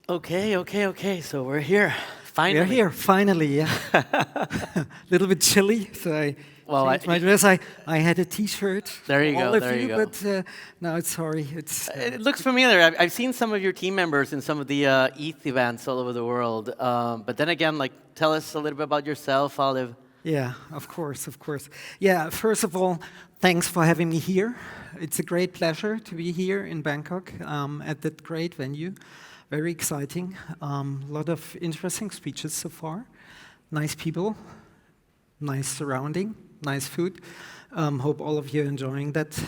Okay. So we're here. Finally. We're here, finally, yeah. A little bit chilly, so I changed my dress. I had a T-shirt. There you for all go, of there you go. But no, it's sorry. It looks familiar. I've seen some of your team members in some of the ETH events all over the world. But then again, tell us a little bit about yourself, Olive. Yeah, of course. Yeah, first of all, thanks for having me here. It's a great pleasure to be here in Bangkok at that great venue. Very exciting. A lot of interesting speeches so far. Nice people, nice surrounding, nice food. Hope all of you are enjoying that.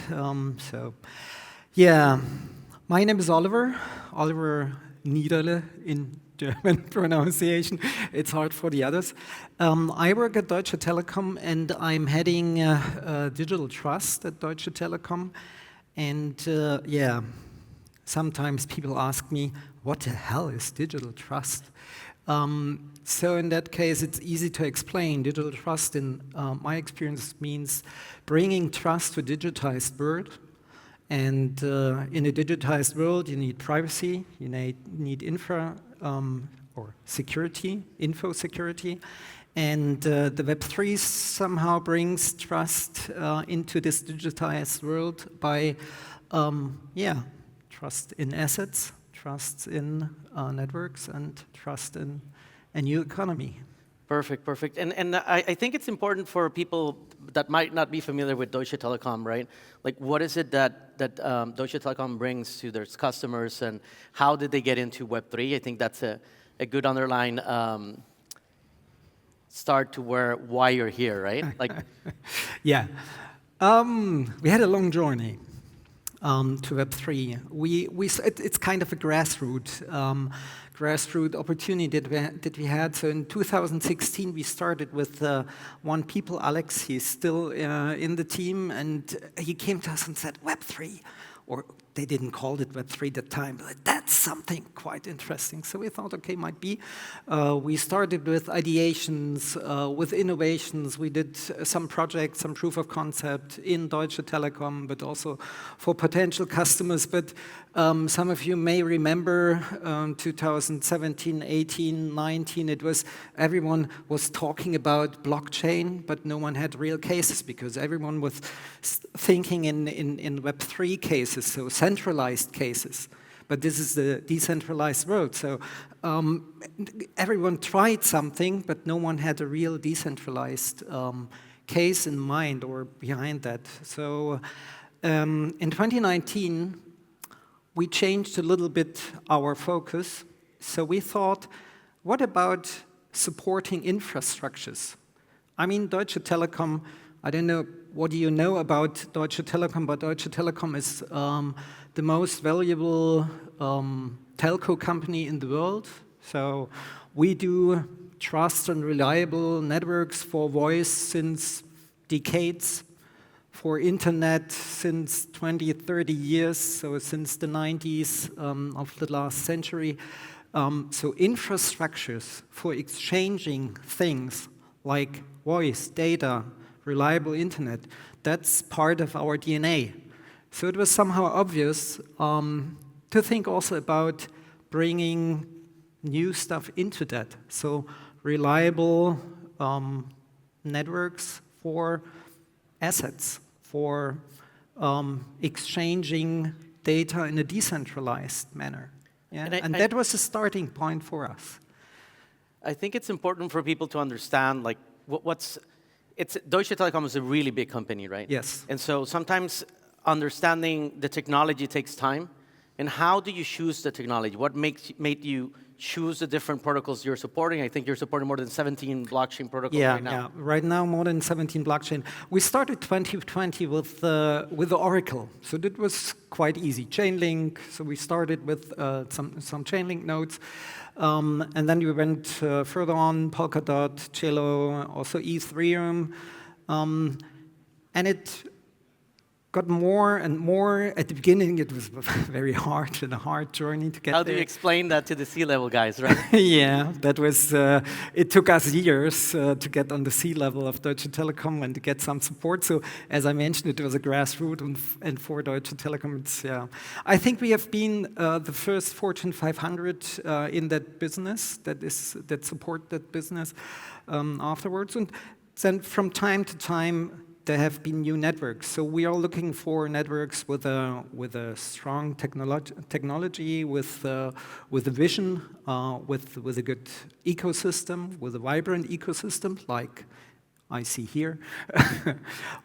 Yeah, my name is Oliver Nyderle in German pronunciation. It's hard for the others. I work at Deutsche Telekom, and I'm heading digital trust at Deutsche Telekom. And yeah, sometimes people ask me, what the hell is digital trust? So in that case, it's easy to explain. Digital trust, in my experience, means bringing trust to a digitized world. And in a digitized world, you need privacy, you need info security. And the Web3 somehow brings trust into this digitized world by, trust in assets, trust in networks, and trust in a new economy. Perfect. And I think it's important for people that might not be familiar with Deutsche Telekom, right? What is it that Deutsche Telekom brings to their customers, and how did they get into Web3? I think that's a good underline start to why you're here, right? Yeah. We had a long journey to Web3. It's kind of a grassroots opportunity that we had. So in 2016, we started with one people, Alex. He's still in the team, and he came to us and said, Web3, or they didn't call it Web3 at the time, but that's something quite interesting. So we thought, okay, might be. We started with ideations, with innovations. We did some projects, some proof of concept in Deutsche Telekom, but also for potential customers. But some of you may remember 2017, 18, 19, everyone was talking about blockchain, but no one had real cases because everyone was thinking in Web3 cases, so centralized cases. But this is the decentralized world. So everyone tried something, but no one had a real decentralized case in mind or behind that. So in 2019, we changed a little bit our focus. So we thought, what about supporting infrastructures? I mean, Deutsche Telekom, I don't know, what do you know about Deutsche Telekom? But Deutsche Telekom is the most valuable telco company in the world. So we do trust and reliable networks for voice since decades, for internet since 20, 30 years, so since the 90s of the last century. So infrastructures for exchanging things like voice, data, reliable internet, that's part of our DNA. So it was somehow obvious to think also about bringing new stuff into that. So reliable networks for assets, for exchanging data in a decentralized manner. Yeah? And that was a starting point for us. I think it's important for people to understand, Deutsche Telekom is a really big company, right? Yes. And so sometimes understanding the technology takes time. And how do you choose the technology? What made you choose the different protocols you're supporting? I think you're supporting more than 17 blockchain protocols right now. Yeah, right now more than 17 blockchain. We started 2020 with the Oracle, so that was quite easy. Chainlink, so we started with some Chainlink nodes, and then we went further on, Polkadot, Cello, also Ethereum, and got more and more. At the beginning, it was very hard and a hard journey to get How there. do you explain that to the C-level guys, right? Yeah, that was, it took us years to get on the C-level of Deutsche Telekom and to get some support. So as I mentioned, it was a grassroots, and for Deutsche Telekom, it's, yeah. I think we have been the first Fortune 500 in that business, that support that business afterwards. And then from time to time, there have been new networks. So we are looking for networks with a strong technology, with a vision, with a good ecosystem, with a vibrant ecosystem, like I see here,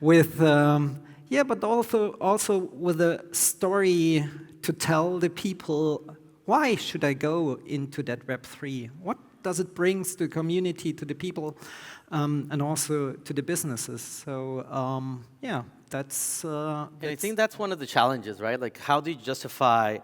with yeah, but also with a story to tell the people, why should I go into that Web3? What does it bring to the community, to the people, and also to the businesses? So yeah, that's. And I think that's one of the challenges, right? Like, how do you justify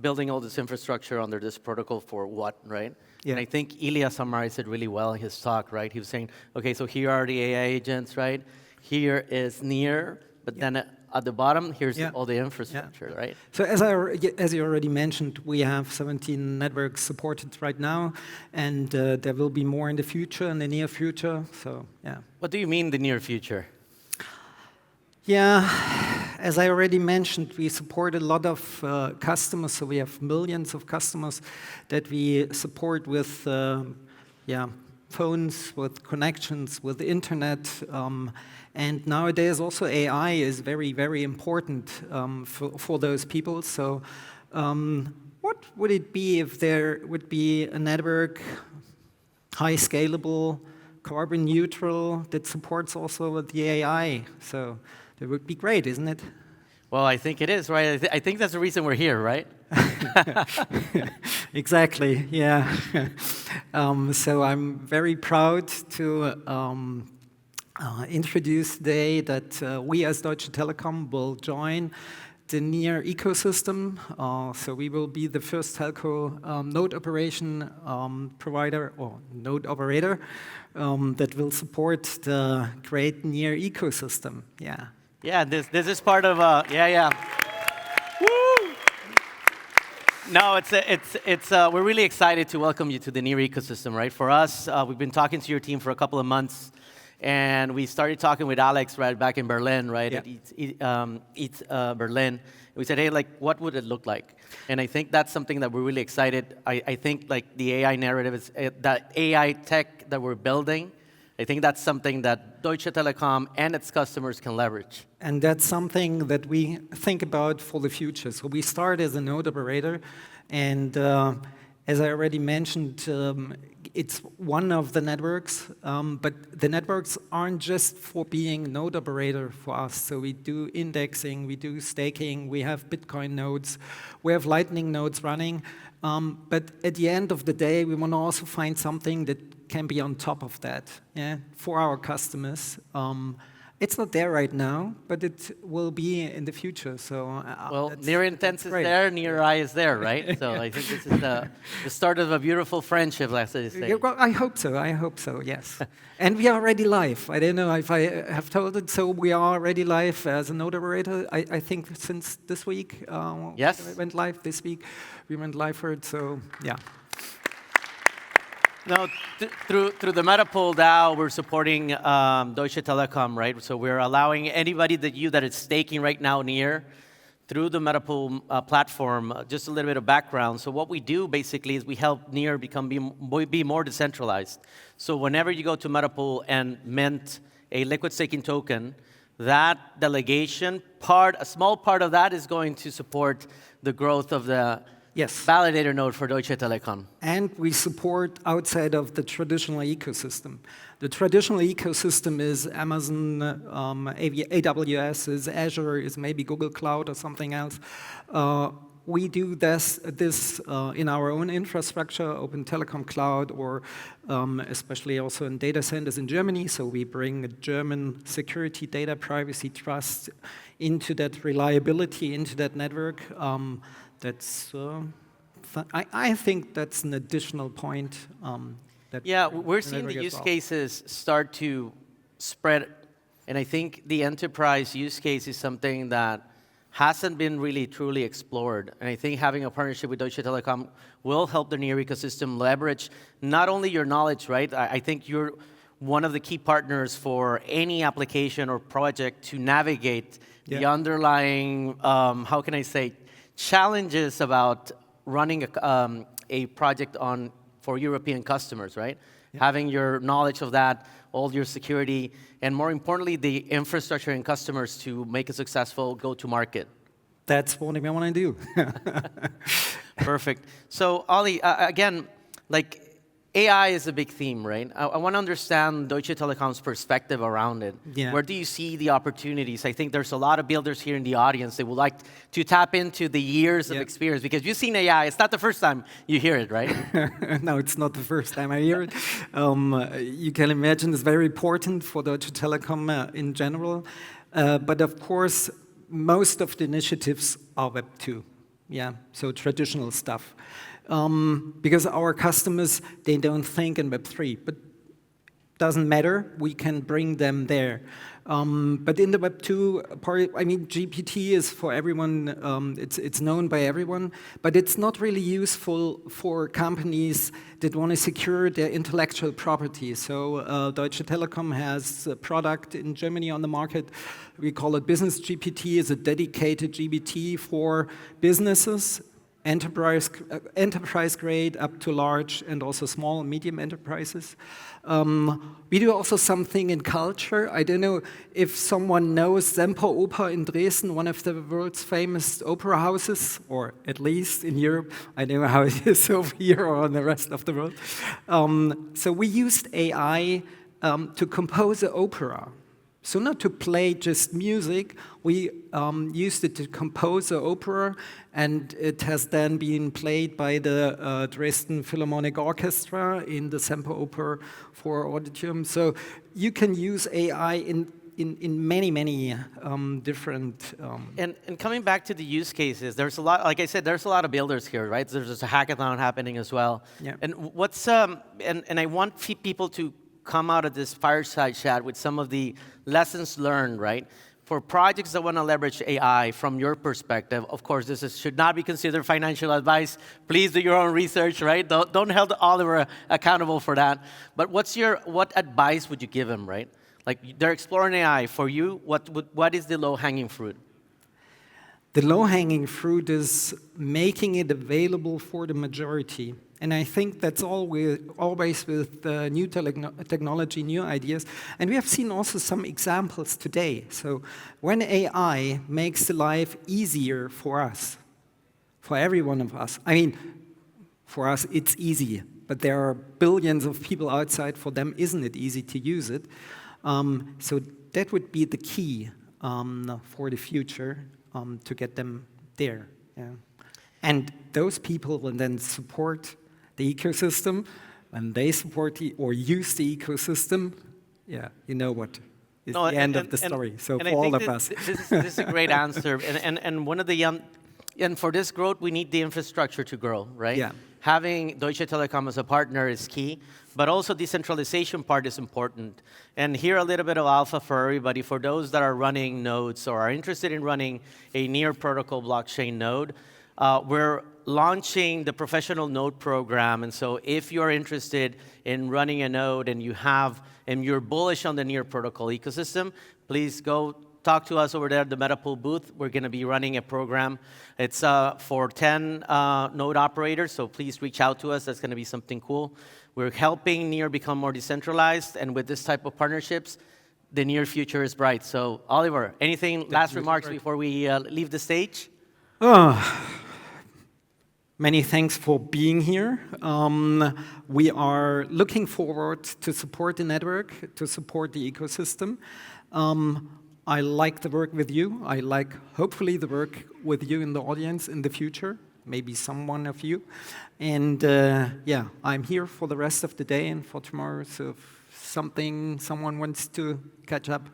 building all this infrastructure under this protocol for what, right? Yeah. And I think Ilya summarized it really well in his talk, right? He was saying, okay, so here are the AI agents, right? Here is near, but then at the bottom, here's all the infrastructure, right? So as you already mentioned, we have 17 networks supported right now, and there will be more in the future, in the near future. So yeah. What do you mean the near future? Yeah, as I already mentioned, we support a lot of customers. So we have millions of customers that we support with phones, with connections, with the internet. And nowadays also AI is very, very important for those people. So what would it be if there would be a network, high scalable, carbon neutral, that supports also the AI? So that would be great, isn't it? Well, I think it is, right? I think that's the reason we're here, right? Exactly, yeah. So I'm very proud to introduce today that we as Deutsche Telekom will join the NEAR ecosystem. So we will be the first telco node operation provider or node operator that will support the great NEAR ecosystem. Yeah. Yeah, this is part of Woo! No, we're really excited to welcome you to the NEAR ecosystem, right? For us, we've been talking to your team for a couple of months, and we started talking with Alex right back in Berlin, right? Yeah. At Eat Berlin. We said, hey, like, what would it look like? And I think that's something that we're really excited. I think like the AI narrative is that AI tech that we're building. I think that's something that Deutsche Telekom and its customers can leverage. And that's something that we think about for the future. So we start as a node operator, and as I already mentioned, it's one of the networks, but the networks aren't just for being node operator for us. So we do indexing, we do staking, we have Bitcoin nodes, we have Lightning nodes running. But at the end of the day, we want to also find something that can be on top of that, yeah, for our customers. It's not there right now, but it will be in the future. So well, NEAR Intense is there, NEAR I is there, right? So I think this is the start of a beautiful friendship, let's say. Well, I hope so. I hope so. Yes. And we are already live. I don't know if I have told it. So we are already live as a node operator. I think since this week. Yes. We went live this week. We went live for it. So yeah. No, through the Metapool DAO, we're supporting Deutsche Telekom, right? So we're allowing anybody that is staking right now NEAR through the Metapool platform. Just a little bit of background. So what we do basically is we help NEAR be more decentralized. So whenever you go to Metapool and mint a liquid staking token, that delegation a small part of that is going to support the growth of the validator node for Deutsche Telekom. And we support outside of the traditional ecosystem. The traditional ecosystem is Amazon, AWS, is Azure, is maybe Google Cloud or something else. We do this in our own infrastructure, Open Telecom Cloud, or especially also in data centers in Germany. So we bring a German security, data privacy, trust into that reliability, into that network. That's, I think that's an additional point. Yeah, we're seeing the use cases start to spread And I think the enterprise use case is something that hasn't been really truly explored. And I think having a partnership with Deutsche Telekom will help the near ecosystem leverage not only your knowledge, right? I think you're one of the key partners for any application or project to navigate the underlying, how can I say, challenges about running a project for European customers, right? Having your knowledge of that, all your security, and more importantly, the infrastructure and customers to make a successful go-to-market. That's what I want to do. Perfect. So, Ollie, again, like AI is a big theme, right? I want to understand Deutsche Telekom's perspective around it. Yeah. Where do you see the opportunities? I think there's a lot of builders here in the audience that would like to tap into the years of experience, because you've seen AI. It's not the first time you hear it, right? No, it's not the first time I hear it. You can imagine it's very important for Deutsche Telekom in general. But of course, most of the initiatives are Web 2. Yeah, so traditional stuff. Because our customers, they don't think in Web 3, but doesn't matter, we can bring them there. But in the Web 2 part, I mean, GPT is for everyone, it's known by everyone, but it's not really useful for companies that want to secure their intellectual property. So Deutsche Telekom has a product in Germany on the market, we call it Business GPT, is a dedicated GPT for businesses, enterprise grade up to large and also small and medium enterprises. We do also something in culture. I don't know if someone knows Semperoper in Dresden, one of the world's famous opera houses, or at least in Europe. I don't know how it is over here or in the rest of the world. So we used AI to compose an opera. So not to play just music, we used it to compose an opera, and it has then been played by the Dresden Philharmonic Orchestra in the Semperoper for auditorium. So you can use AI in many, many different... And coming back to the use cases, there's a lot, like I said, there's a lot of builders here, right? There's a hackathon happening as well. Yeah. And what's, and I want people to come out of this fireside chat with some of the lessons learned, right? For projects that want to leverage AI from your perspective, of course, should not be considered financial advice. Please do your own research, right? Don't hold Oliver accountable for that. But what advice would you give him, right? Like, they're exploring AI. For you, what is the low-hanging fruit? The low-hanging fruit is making it available for the majority. And I think that's always with new technology, new ideas. And we have seen also some examples today. So when AI makes the life easier for us, for every one of us, I mean, for us it's easy, but there are billions of people outside, for them isn't it easy to use it. So that would be the key for the future, to get them there. Yeah. And those people will then support the ecosystem, and they support or use the ecosystem, yeah, you know what is the end of the story. So for all of us. This is a great answer. And one of the and for this growth, we need the infrastructure to grow, right? Yeah. Having Deutsche Telekom as a partner is key, but also decentralization part is important. And here a little bit of alpha for everybody. For those that are running nodes or are interested in running a near protocol blockchain node, we're launching the professional node program. And so if you're interested in running a node and you're bullish on the near protocol ecosystem, please go talk to us over there at the Metapool booth. We're going to be running a program. It's for 10 node operators, so please reach out to us. That's going to be something cool. We're helping Near become more decentralized, and with this type of partnerships, the near future is bright. So, Oliver, last remarks before we leave the stage? Many thanks for being here. We are looking forward to support the network, to support the ecosystem. I like the work with you. I like, hopefully, the work with you in the audience in the future, maybe someone of you. And yeah, I'm here for the rest of the day and for tomorrow. So if someone wants to catch up,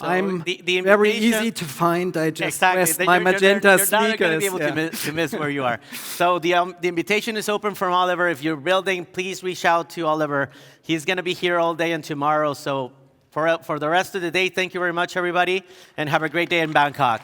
I'm very easy to find. I just press my magenta speakers. You're not going to be able to miss where you are. So the invitation is open from Oliver. If you're building, please reach out to Oliver. He's going to be here all day and tomorrow. So For the rest of the day, thank you very much, everybody, and have a great day in Bangkok.